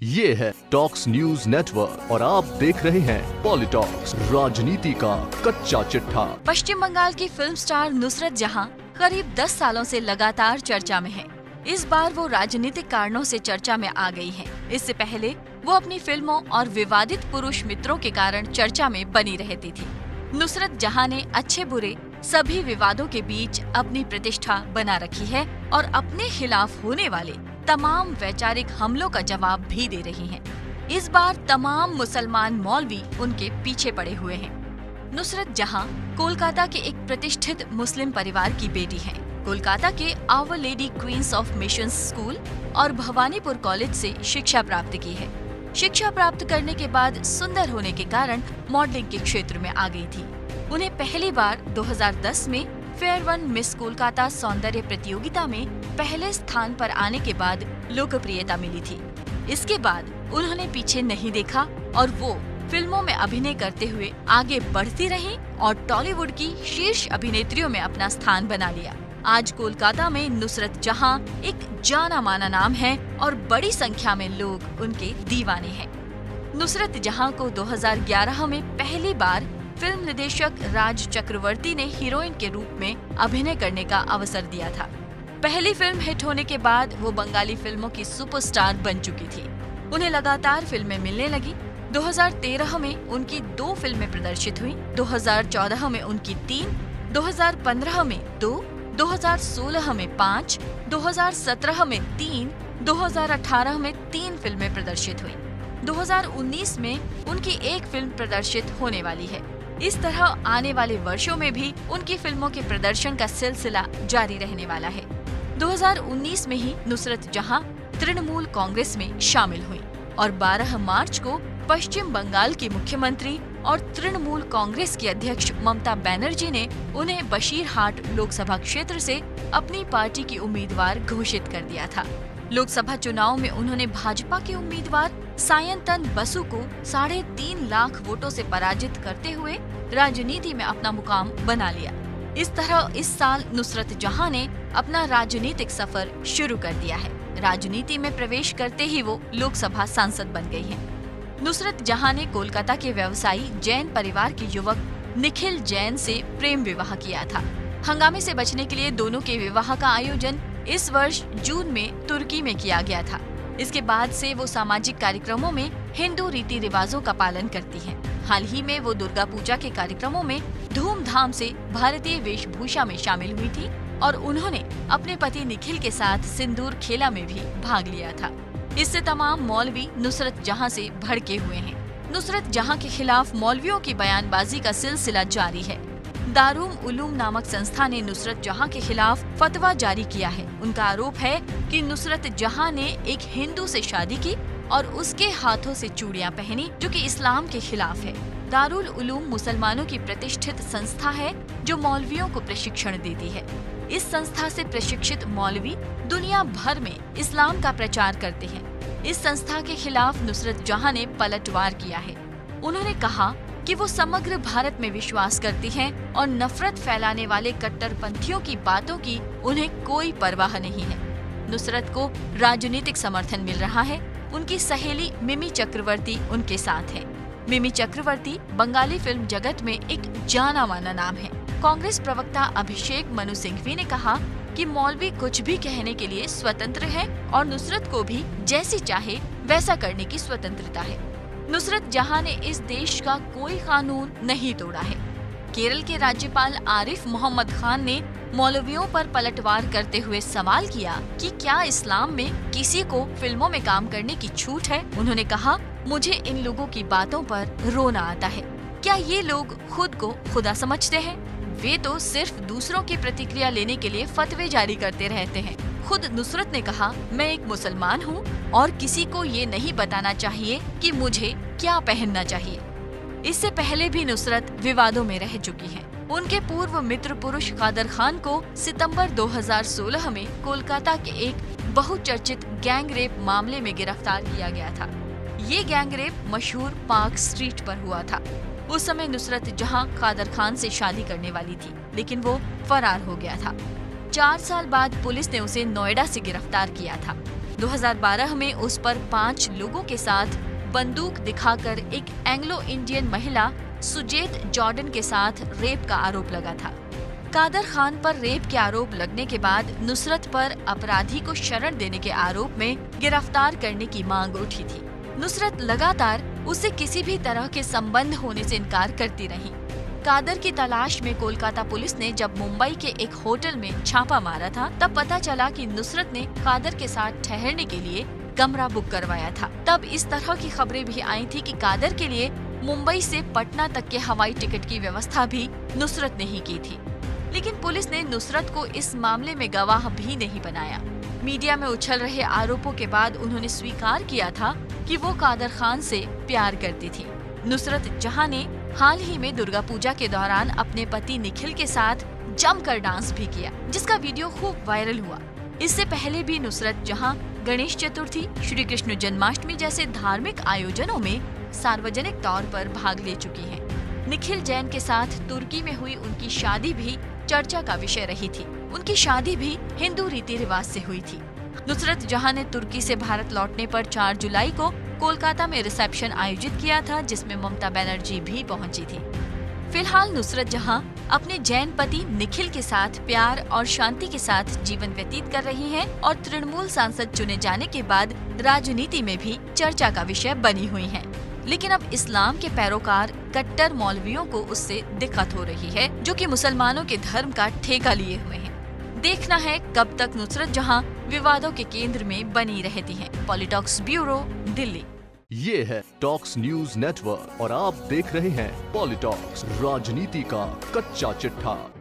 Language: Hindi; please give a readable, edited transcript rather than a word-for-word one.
ये है टॉक्स न्यूज नेटवर्क और आप देख रहे हैं पॉलिटॉक्स, राजनीति का कच्चा चिट्ठा। पश्चिम बंगाल की फिल्म स्टार नुसरत जहां करीब 10 सालों से लगातार चर्चा में है। इस बार वो राजनीतिक कारणों से चर्चा में आ गई हैं। इससे पहले वो अपनी फिल्मों और विवादित पुरुष मित्रों के कारण चर्चा में बनी रहती थी। नुसरत जहां ने अच्छे बुरे सभी विवादों के बीच अपनी प्रतिष्ठा बना रखी है और अपने खिलाफ होने वाले तमाम वैचारिक हमलों का जवाब भी दे रही हैं। इस बार तमाम मुसलमान मौलवी उनके पीछे पड़े हुए हैं। नुसरत जहां कोलकाता के एक प्रतिष्ठित मुस्लिम परिवार की बेटी हैं। कोलकाता के our lady queens of mission school और भवानीपुर कॉलेज से शिक्षा प्राप्त की है। शिक्षा प्राप्त करने के बाद सुंदर होने के कारण मॉडलिंग के क्षेत्र में आ गई थी। उन्हें पहली बार 2010 में फेयर वन मिस कोलकाता सौंदर्य प्रतियोगिता में पहले स्थान पर आने के बाद लोकप्रियता मिली थी। इसके बाद उन्होंने पीछे नहीं देखा और वो फिल्मों में अभिनय करते हुए आगे बढ़ती रहीं और टॉलीवुड की शीर्ष अभिनेत्रियों में अपना स्थान बना लिया। आज कोलकाता में नुसरत जहां एक जाना माना नाम है और बड़ी संख्या में लोग उनके दीवाने हैं। नुसरत जहां को 2011 में पहली बार फिल्म निदेशक राज चक्रवर्ती ने हीरोइन के रूप में अभिनय करने का अवसर दिया था। पहली फिल्म हिट होने के बाद वो बंगाली फिल्मों की सुपरस्टार बन चुकी थी। उन्हें लगातार फिल्में मिलने लगी। 2013 में उनकी 2 फिल्में प्रदर्शित हुई, 2014 में उनकी 3, 2015 में 2, 2016 में 5, 2017 में 3, 2018 में 3 फिल्में प्रदर्शित हुई। 2019 में उनकी 1 फिल्म प्रदर्शित होने वाली है। इस तरह आने वाले वर्षों में भी उनकी फिल्मों के प्रदर्शन का सिलसिला जारी रहने वाला है। 2019 में ही नुसरत जहां तृणमूल कांग्रेस में शामिल हुई और 12 मार्च को पश्चिम बंगाल की मुख्यमंत्री और तृणमूल कांग्रेस की अध्यक्ष ममता बनर्जी ने उन्हें बशीरहाट लोकसभा क्षेत्र से अपनी पार्टी की उम्मीदवार घोषित कर दिया था। लोकसभा चुनाव में उन्होंने भाजपा के उम्मीदवार सायंतन बसु को 3.5 लाख वोटों से पराजित करते हुए राजनीति में अपना मुकाम बना लिया। इस तरह इस साल नुसरत जहां ने अपना राजनीतिक सफर शुरू कर दिया है। राजनीति में प्रवेश करते ही वो लोकसभा सांसद बन गई हैं। नुसरत जहां ने कोलकाता के व्यवसायी जैन परिवार के युवक निखिल जैन से प्रेम विवाह किया था। हंगामे से बचने के लिए दोनों के विवाह का आयोजन इस वर्ष जून में तुर्की में किया गया था। इसके बाद से वो सामाजिक कार्यक्रमों में हिंदू रीति रिवाजों का पालन करती हैं। हाल ही में वो दुर्गा पूजा के कार्यक्रमों में धूमधाम से भारतीय वेशभूषा में शामिल हुई थी और उन्होंने अपने पति निखिल के साथ सिंदूर खेला में भी भाग लिया था। इससे तमाम मौलवी नुसरत जहां से भड़के हुए हैं। नुसरत जहां के खिलाफ मौलवियों की बयानबाजी का सिलसिला जारी है। दारुल उलूम नामक संस्था ने नुसरत जहां के खिलाफ फतवा जारी किया है। उनका आरोप है कि नुसरत जहां ने एक हिंदू से शादी की और उसके हाथों से चूड़ियां पहनी, जो कि इस्लाम के खिलाफ है। दारुल उलूम मुसलमानों की प्रतिष्ठित संस्था है जो मौलवियों को प्रशिक्षण देती है। इस संस्था से प्रशिक्षित मौलवी दुनिया भर में इस्लाम का प्रचार करते हैं। इस संस्था के खिलाफ नुसरत जहां ने पलटवार किया है। उन्होंने कहा कि वो समग्र भारत में विश्वास करती हैं और नफरत फैलाने वाले कट्टरपंथियों की बातों की उन्हें कोई परवाह नहीं है। नुसरत को राजनीतिक समर्थन मिल रहा है। उनकी सहेली मिमी चक्रवर्ती उनके साथ है। मिमी चक्रवर्ती बंगाली फिल्म जगत में एक जाना माना नाम है। कांग्रेस प्रवक्ता अभिषेक मनु सिंघवी ने कहा कि मौलवी कुछ भी कहने के लिए स्वतंत्र है और नुसरत को भी जैसी चाहे वैसा करने की स्वतंत्रता है। नुसरत जहां ने इस देश का कोई कानून नहीं तोड़ा है। केरल के राज्यपाल आरिफ मोहम्मद खान ने मौलवियों पर पलटवार करते हुए सवाल किया कि क्या इस्लाम में किसी को फिल्मों में काम करने की छूट है। उन्होंने कहा, मुझे इन लोगों की बातों पर रोना आता है। क्या ये लोग खुद को खुदा समझते हैं? वे तो सिर्फ दूसरों की प्रतिक्रिया लेने के लिए फतवे जारी करते रहते हैं। खुद नुसरत ने कहा, मैं एक मुसलमान हूँ और किसी को ये नहीं बताना चाहिए कि मुझे क्या पहनना चाहिए। इससे पहले भी नुसरत विवादों में रह चुकी हैं। उनके पूर्व मित्र पुरुष कादर खान को सितंबर 2016 में कोलकाता के एक बहुचर्चित गैंग रेप मामले में गिरफ्तार किया गया था। ये गैंग रेप मशहूर पार्क स्ट्रीट पर हुआ था। उस समय नुसरत जहां कादर खान से शादी करने वाली थी, लेकिन वो फरार हो गया था। 4 साल बाद पुलिस ने उसे नोएडा से गिरफ्तार किया था। 2012 में उस पर 5 लोगों के साथ बंदूक दिखाकर एक एंग्लो इंडियन महिला सुजेत जॉर्डन के साथ रेप का आरोप लगा था। कादर खान पर रेप के आरोप लगने के बाद नुसरत पर अपराधी को शरण देने के आरोप में गिरफ्तार करने की मांग उठी थी। नुसरत लगातार उससे किसी भी तरह के संबंध होने से इनकार करती रही। कादर की तलाश में कोलकाता पुलिस ने जब मुंबई के एक होटल में छापा मारा था, तब पता चला कि नुसरत ने कादर के साथ ठहरने के लिए कमरा बुक करवाया था। तब इस तरह की खबरें भी आई थी कि कादर के लिए मुंबई से पटना तक के हवाई टिकट की व्यवस्था भी नुसरत ने ही की थी। लेकिन पुलिस ने नुसरत को इस मामले में गवाह भी नहीं बनाया। मीडिया में उछल रहे आरोपों के बाद उन्होंने स्वीकार किया था कि वो कादर खान से प्यार करती थी। नुसरत जहां ने हाल ही में दुर्गा पूजा के दौरान अपने पति निखिल के साथ जमकर डांस भी किया, जिसका वीडियो खूब वायरल हुआ। इससे पहले भी नुसरत जहां गणेश चतुर्थी, श्री कृष्ण जन्माष्टमी जैसे धार्मिक आयोजनों में सार्वजनिक तौर पर भाग ले चुकी हैं। निखिल जैन के साथ तुर्की में हुई उनकी शादी भी चर्चा का विषय रही थी। उनकी शादी भी हिंदू रीति रिवाज से हुई थी। नुसरत जहां ने तुर्की से भारत लौटने पर 4 जुलाई को कोलकाता में रिसेप्शन आयोजित किया था, जिसमें ममता बनर्जी भी पहुंची थी। फिलहाल नुसरत जहां अपने जैन पति निखिल के साथ प्यार और शांति के साथ जीवन व्यतीत कर रही हैं और तृणमूल सांसद चुने जाने के बाद राजनीति में भी चर्चा का विषय बनी हुई हैं। लेकिन अब इस्लाम के पैरोकार कट्टर मौलवियों को उससे दिक्कत हो रही है, जो कि मुसलमानों के धर्म का ठेका लिए हुए हैं। देखना है कब तक नुसरत जहां विवादों के केंद्र में बनी रहती हैं। पॉलिटॉक्स ब्यूरो, दिल्ली। ये है टॉक्स न्यूज नेटवर्क और आप देख रहे हैं पॉलिटॉक्स, राजनीति का कच्चा चिट्ठा।